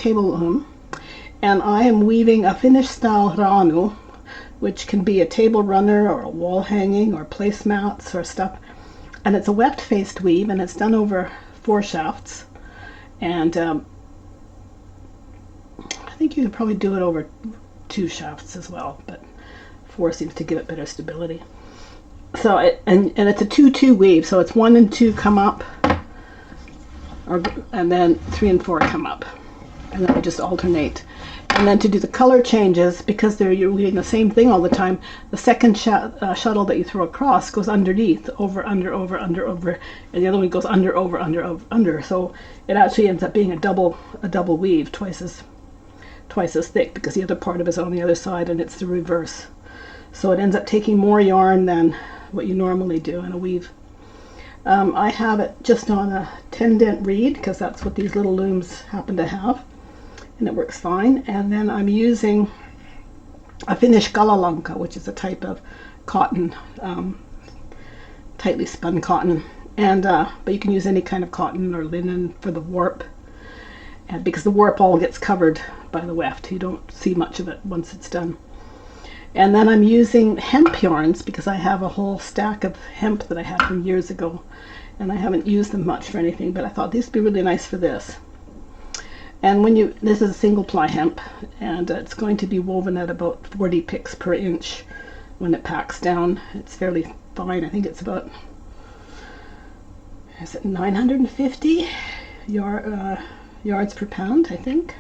table loom, and I am weaving a Finnish style Raanu, which can be a table runner or a wall hanging or placemats or stuff. And it's a webbed faced weave, and it's done over 4 shafts. And I think you could probably do it over 2 shafts as well, but 4 seems to give it better stability. So and it's a 2-2 weave, so it's 1 and 2 come up, and then 3 and 4 come up, and then we just alternate. And then to do the color changes, because you're weaving the same thing all the time, the second shuttle that you throw across goes underneath, over, under, over, under, over, and the other one goes under, over, under, over, under. So it actually ends up being a double weave, twice as thick, because the other part of it is on the other side, and it's the reverse. So it ends up taking more yarn than what you normally do in a weave. I have it just on a 10 dent reed, because that's what these little looms happen to have, and it works fine. And then I'm using a Finnish kalalanka, which is a type of cotton, tightly spun cotton, and but you can use any kind of cotton or linen for the warp, and because the warp all gets covered by the weft, you don't see much of it once it's done. And then I'm using hemp yarns, because I have a whole stack of hemp that I had from years ago, and I haven't used them much for anything, but I thought these would be really nice for this. And this is a single ply hemp, and it's going to be woven at about 40 picks per inch when it packs down. It's fairly fine. I think it's about, is it 950 yards per pound, I think.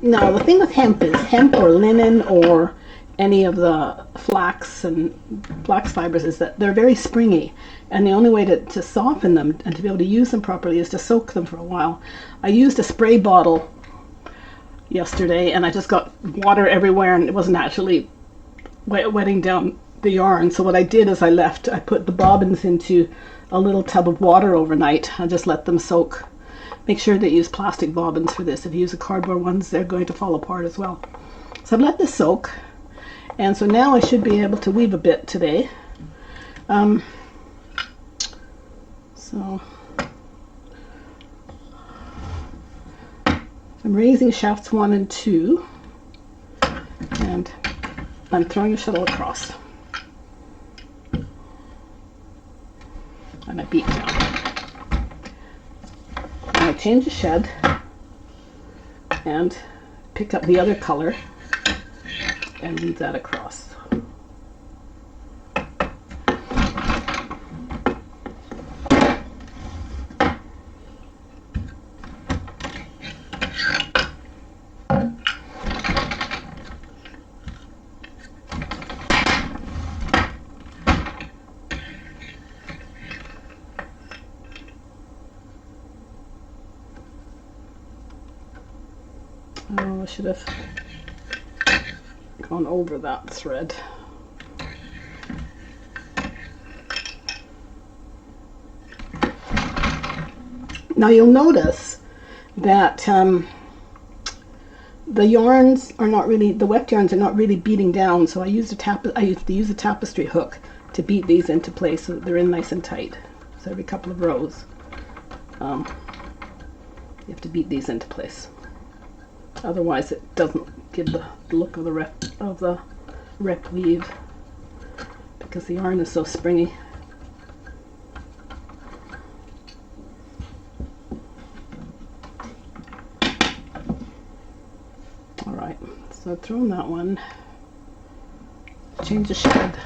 Now the thing with hemp is, hemp or linen or any of the flax fibers, is that they're very springy, and the only way to soften them and to be able to use them properly is to soak them for a while. I used a spray bottle yesterday, and I just got water everywhere, and it wasn't actually wetting down the yarn. So what I did is I put the bobbins into a little tub of water overnight. I just let them soak. Make sure that you use plastic bobbins for this. If you use the cardboard ones, they're going to fall apart as well. So I've let this soak, and so now I should be able to weave a bit today. So I'm raising shafts 1 and 2, and I'm throwing a shuttle across, and I beat down. I change the shed and pick up the other color and weave that across. Oh, I should have gone over that thread. Now you'll notice that the yarns are not really, the weft yarns are not really beating down, so I used to use a tapestry hook to beat these into place so that they're in nice and tight. So every couple of rows, you have to beat these into place. Otherwise it doesn't give the look of the rep weave, because the yarn is so springy. Alright, so I've thrown that one. Change the shed.